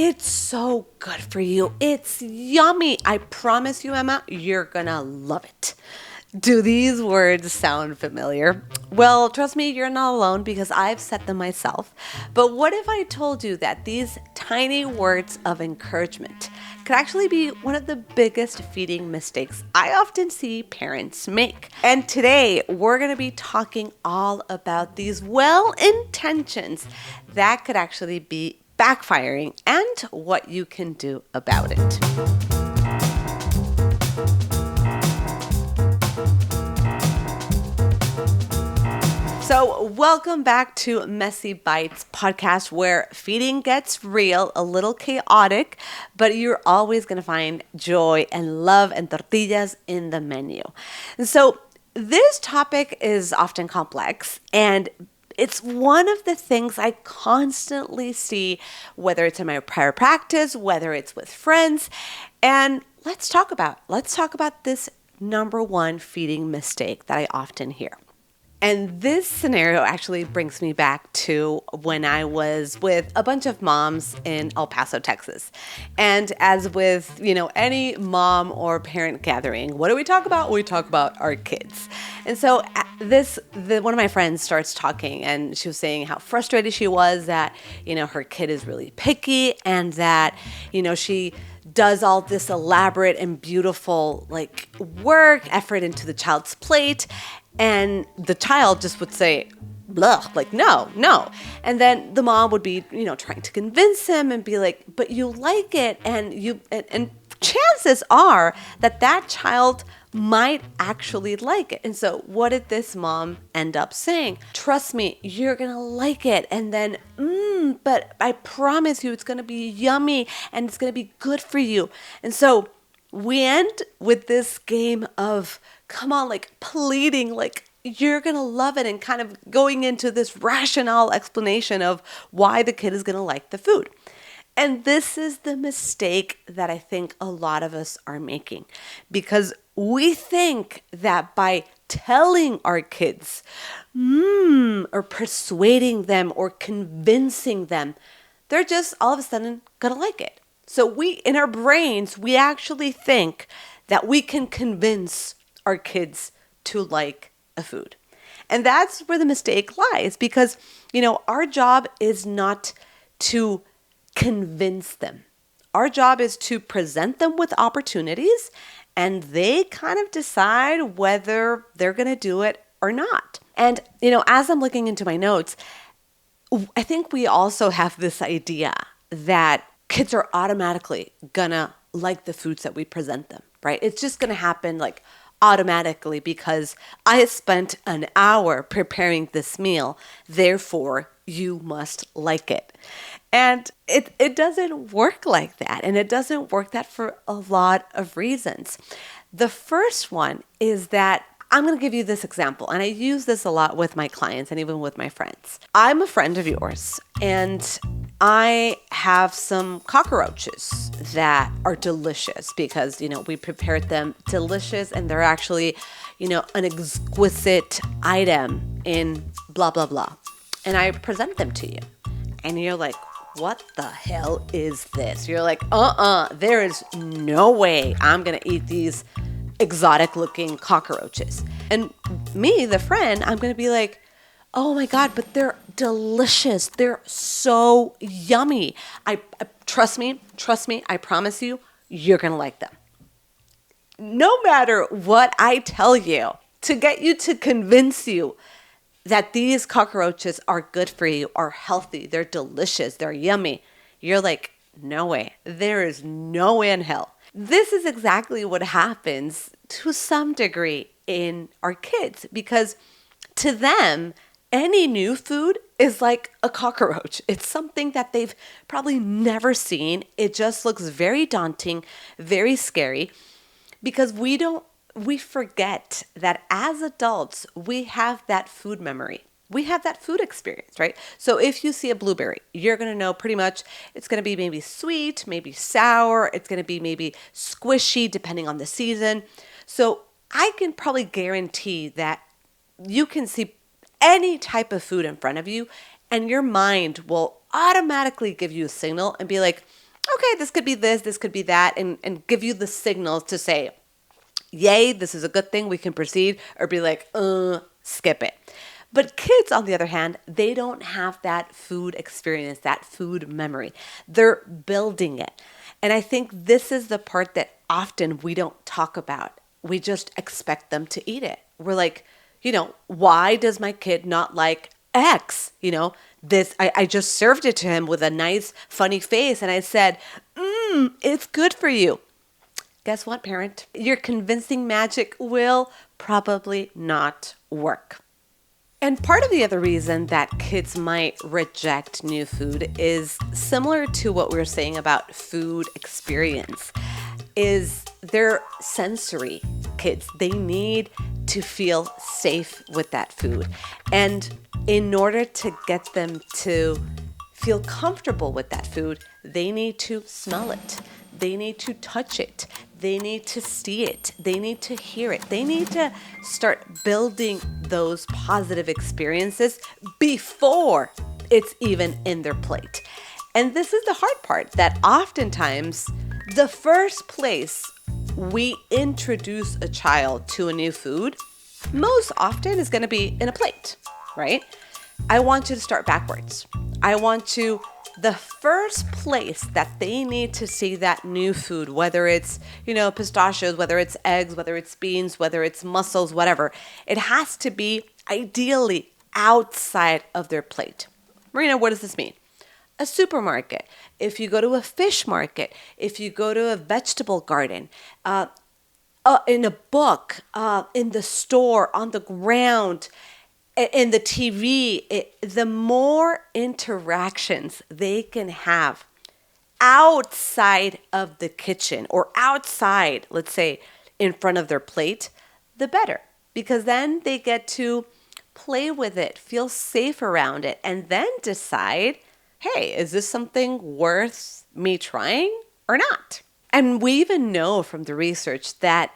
It's so good for you. It's yummy. I promise you, Emma, you're gonna love it. Do these words sound familiar? Well, trust me, you're not alone because I've said them myself. But what if I told you that these tiny words of encouragement could actually be one of the biggest feeding mistakes I often see parents make? And today, we're going to be talking all about these well-intentions that could actually be backfiring and what you can do about it. So welcome back to Messy Bites podcast, where feeding gets real, a little chaotic, but you're always going to find joy and love and tortillas in the menu. And so this topic is often complex, and it's one of the things I constantly see, whether it's in my prior practice, whether it's with friends. And let's talk about this number one feeding mistake that I often hear. And this scenario actually brings me back to when I was with a bunch of moms in El Paso, Texas. And as with, any mom or parent gathering, what do we talk about? We talk about our kids. And so one of my friends starts talking, and she was saying how frustrated she was that, her kid is really picky, and that, she does all this elaborate and beautiful work, effort into the child's plate. And the child just would say, blah, no. And then the mom would be, trying to convince him and be like, but you like it. And chances are that child might actually like it. And so what did this mom end up saying? Trust me, you're going to like it. And then, but I promise you it's going to be yummy and it's going to be good for you. And so we end with this game of, come on, pleading, you're going to love it, and kind of going into this rationale explanation of why the kid is going to like the food. And this is the mistake that I think a lot of us are making, because we think that by telling our kids, or persuading them or convincing them, they're just all of a sudden going to like it. So in our brains, we actually think that we can convince our kids to like a food. And that's where the mistake lies, because, our job is not to convince them. Our job is to present them with opportunities, and they kind of decide whether they're going to do it or not. And, as I'm looking into my notes, I think we also have this idea that kids are automatically gonna like the foods that we present them, right? It's just gonna happen automatically because I spent an hour preparing this meal, therefore you must like it. And it doesn't work like that. And it doesn't work that for a lot of reasons. The first one is that I'm going to give you this example, and I use this a lot with my clients and even with my friends. I'm a friend of yours, and I have some cockroaches that are delicious because, we prepared them delicious, and they're actually, an exquisite item in blah, blah, blah. And I present them to you, and you're like, what the hell is this? You're like, there is no way I'm going to eat these exotic looking cockroaches. And me, the friend, I'm going to be like, oh my God, but they're delicious. They're so yummy. I trust me, I promise you, you're going to like them. No matter what I tell you to get you to convince you that these cockroaches are good for you, are healthy, they're delicious, they're yummy, you're like, no way. There is no way in hell. This is exactly what happens to some degree in our kids, because to them, any new food is like a cockroach. It's something that they've probably never seen. It just looks very daunting, very scary, because we forget that as adults, we have that food memory. We have that food experience, right? So if you see a blueberry, you're going to know pretty much it's going to be maybe sweet, maybe sour. It's going to be maybe squishy depending on the season. So I can probably guarantee that you can see any type of food in front of you and your mind will automatically give you a signal and be like, okay, this could be this could be that, and give you the signals to say, yay, this is a good thing, we can proceed, or be like, skip it. But kids, on the other hand, they don't have that food experience, that food memory. They're building it. And I think this is the part that often we don't talk about. We just expect them to eat it. We're like, why does my kid not like X? I just served it to him with a nice, funny face. And I said, it's good for you. Guess what, parent? Your convincing magic will probably not work. And part of the other reason that kids might reject new food is similar to what we were saying about food experience, is they're sensory kids. They need to feel safe with that food. And in order to get them to feel comfortable with that food, they need to smell it. They need to touch it. They need to see it. They need to hear it. They need to start building those positive experiences before it's even in their plate. And this is the hard part, that oftentimes the first place we introduce a child to a new food most often is going to be in a plate, right? I want you to start backwards. The first place that they need to see that new food, whether it's, pistachios, whether it's eggs, whether it's beans, whether it's mussels, whatever, it has to be ideally outside of their plate. Marina, what does this mean? A supermarket, if you go to a fish market, if you go to a vegetable garden, in a book, in the store, on the ground, in the TV, the more interactions they can have outside of the kitchen or outside, let's say, in front of their plate, the better. Because then they get to play with it, feel safe around it, and then decide, hey, is this something worth me trying or not? And we even know from the research that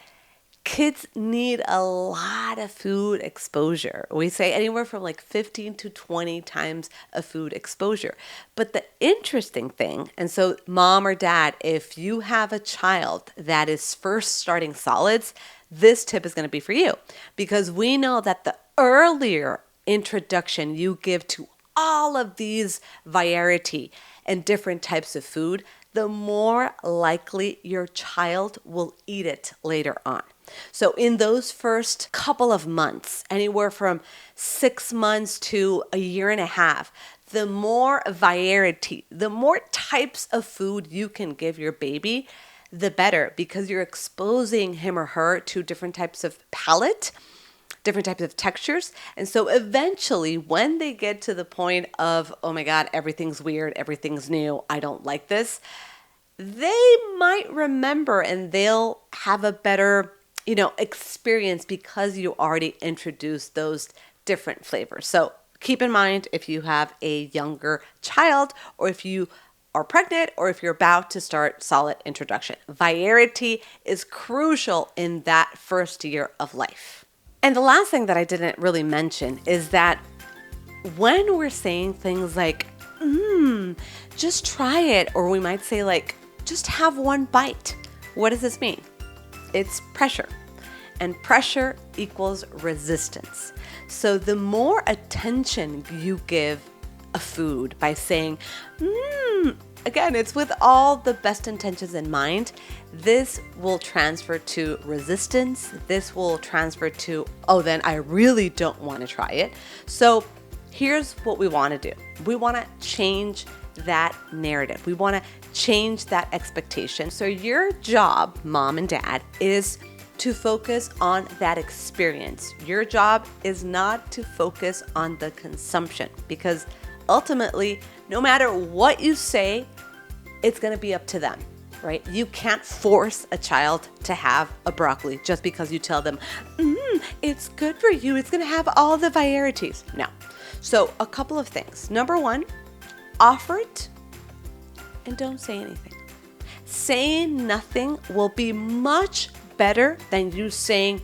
kids need a lot of food exposure. We say anywhere from like 15 to 20 times of food exposure. But the interesting thing, and so mom or dad, if you have a child that is first starting solids, this tip is going to be for you, because we know that the earlier introduction you give to all of these variety and different types of food, the more likely your child will eat it later on. So in those first couple of months, anywhere from 6 months to a year and a half, the more variety, the more types of food you can give your baby, the better, because you're exposing him or her to different types of palate, different types of textures. And so eventually when they get to the point of, oh my God, everything's weird, everything's new, I don't like this, they might remember and they'll have a better experience because you already introduced those different flavors. So keep in mind, if you have a younger child, or if you are pregnant, or if you're about to start solid introduction, variety is crucial in that first year of life. And the last thing that I didn't really mention is that when we're saying things like, just try it, or we might say like, just have one bite. What does this mean? It's pressure. And pressure equals resistance. So the more attention you give a food by saying, again, it's with all the best intentions in mind, this will transfer to resistance. This will transfer to, then I really don't want to try it. So here's what we want to do. We want to change that narrative. We want to change that expectation. So your job, mom and dad, is to focus on that experience. Your job is not to focus on the consumption, because ultimately, no matter what you say, it's going to be up to them, right? You can't force a child to have a broccoli just because you tell them, it's good for you, it's going to have all the varieties. No. So a couple of things. Number one, offer it and don't say anything. Saying nothing will be much better than you saying,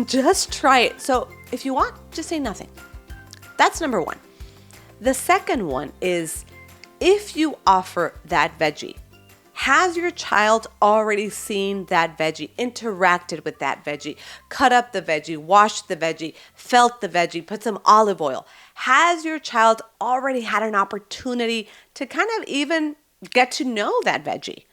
just try it. So if you want, just say nothing. That's number one. The second one is if you offer that veggie, has your child already seen that veggie, interacted with that veggie, cut up the veggie, washed the veggie, felt the veggie, put some olive oil? Has your child already had an opportunity to kind of even get to know that veggie?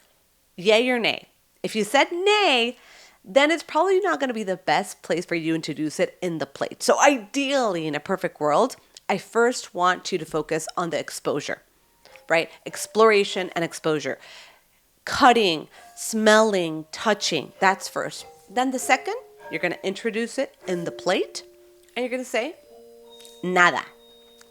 Yay or nay? If you said nay, then it's probably not going to be the best place for you to introduce it in the plate. So ideally, in a perfect world, I first want you to focus on the exposure, right? Exploration and exposure. Cutting, smelling, touching, that's first. Then the second, you're going to introduce it in the plate and you're going to say, nada.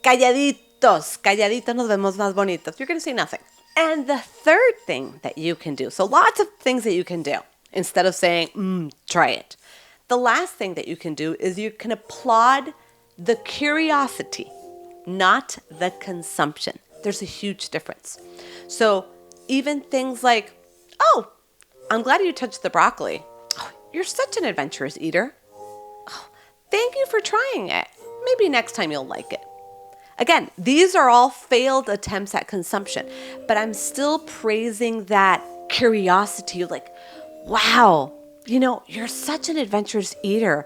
Calladitos, calladitos nos vemos más bonitos. You're going to say nothing. And the third thing that you can do, so lots of things that you can do instead of saying, try it. The last thing that you can do is you can applaud the curiosity, not the consumption. There's a huge difference. So even things like, oh, I'm glad you touched the broccoli. Oh, you're such an adventurous eater. Oh, thank you for trying it. Maybe next time you'll like it. Again, these are all failed attempts at consumption, but I'm still praising that curiosity. Like, wow, you're such an adventurous eater.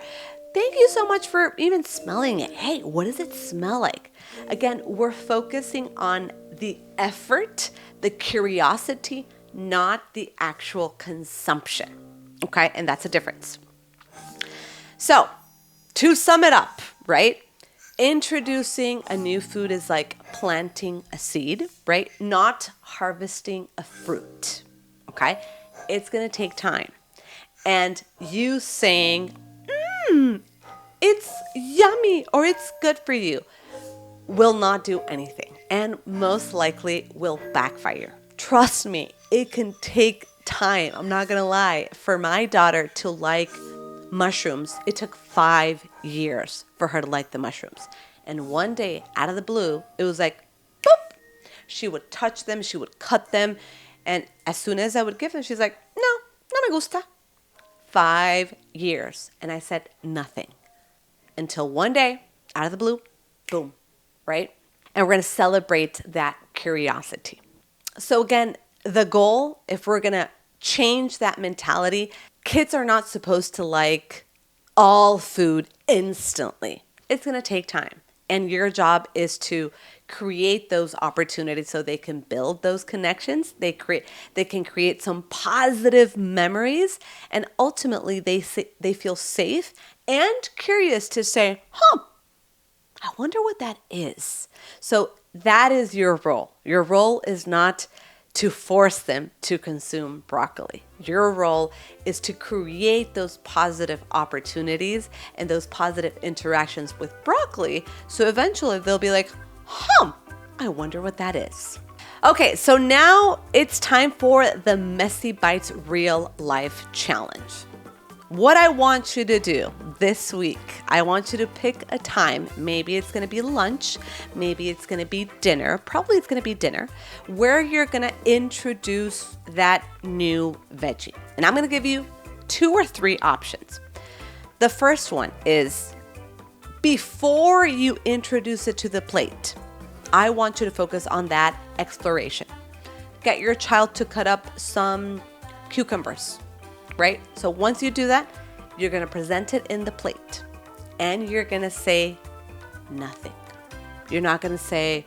Thank you so much for even smelling it. Hey, what does it smell like? Again, we're focusing on the effort, the curiosity, not the actual consumption. Okay, and that's a difference. So, to sum it up, right? Introducing a new food is like planting a seed, right? Not harvesting a fruit, okay? It's going to take time. And you saying, it's yummy or it's good for you will not do anything and most likely will backfire. Trust me, it can take time. I'm not going to lie. For my daughter to like mushrooms, it took 5 years for her to like the mushrooms. And one day, out of the blue, it was like, boop. She would touch them, she would cut them. And as soon as I would give them, she's like, no me gusta. 5 years. And I said nothing. Until one day, out of the blue, boom, right? And we're going to celebrate that curiosity. So again, the goal, if we're going to change that mentality, kids are not supposed to like all food instantly. It's going to take time. And your job is to create those opportunities so they can build those connections. They can create some positive memories, and ultimately they feel safe and curious to say, I wonder what that is. So that is your role. Your role is not to force them to consume broccoli. Your role is to create those positive opportunities and those positive interactions with broccoli. So eventually they'll be like, I wonder what that is. Okay, so now it's time for the Messy Bites Real Life Challenge. What I want you to do this week, I want you to pick a time. Maybe it's going to be lunch. Maybe it's going to be dinner. Probably it's going to be dinner, where you're going to introduce that new veggie. And I'm going to give you 2 or 3 options. The first one is before you introduce it to the plate, I want you to focus on that exploration. Get your child to cut up some cucumbers. Right? So once you do that, you're going to present it in the plate and you're going to say nothing. You're not going to say,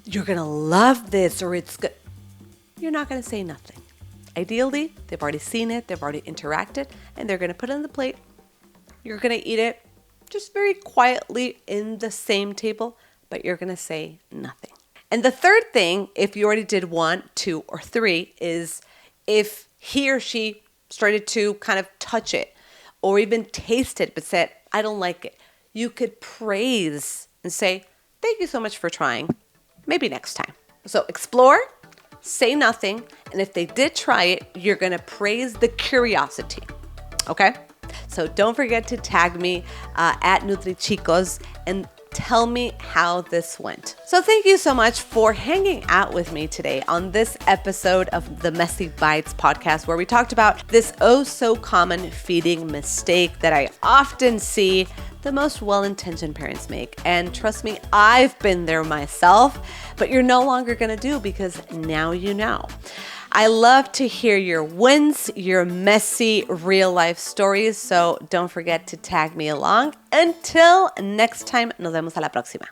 you're going to love this or it's good. You're not going to say nothing. Ideally, they've already seen it, they've already interacted, and they're going to put it on the plate. You're going to eat it just very quietly in the same table, but you're going to say nothing. And the third thing, if you already did 1, 2, or 3, is if he or she started to kind of touch it or even taste it but said, I don't like it, you could praise and say, thank you so much for trying. Maybe next time. So explore, say nothing, and if they did try it, you're going to praise the curiosity. Okay? So don't forget to tag me at Nutrichicos and tell me how this went. So thank you so much for hanging out with me today on this episode of the Messy Bites podcast, where we talked about this oh so common feeding mistake that I often see the most well-intentioned parents make. And trust me, I've been there myself, but you're no longer going to do because now you know. I love to hear your wins, your messy real life stories, so don't forget to tag me along. Until next time, nos vemos a la próxima.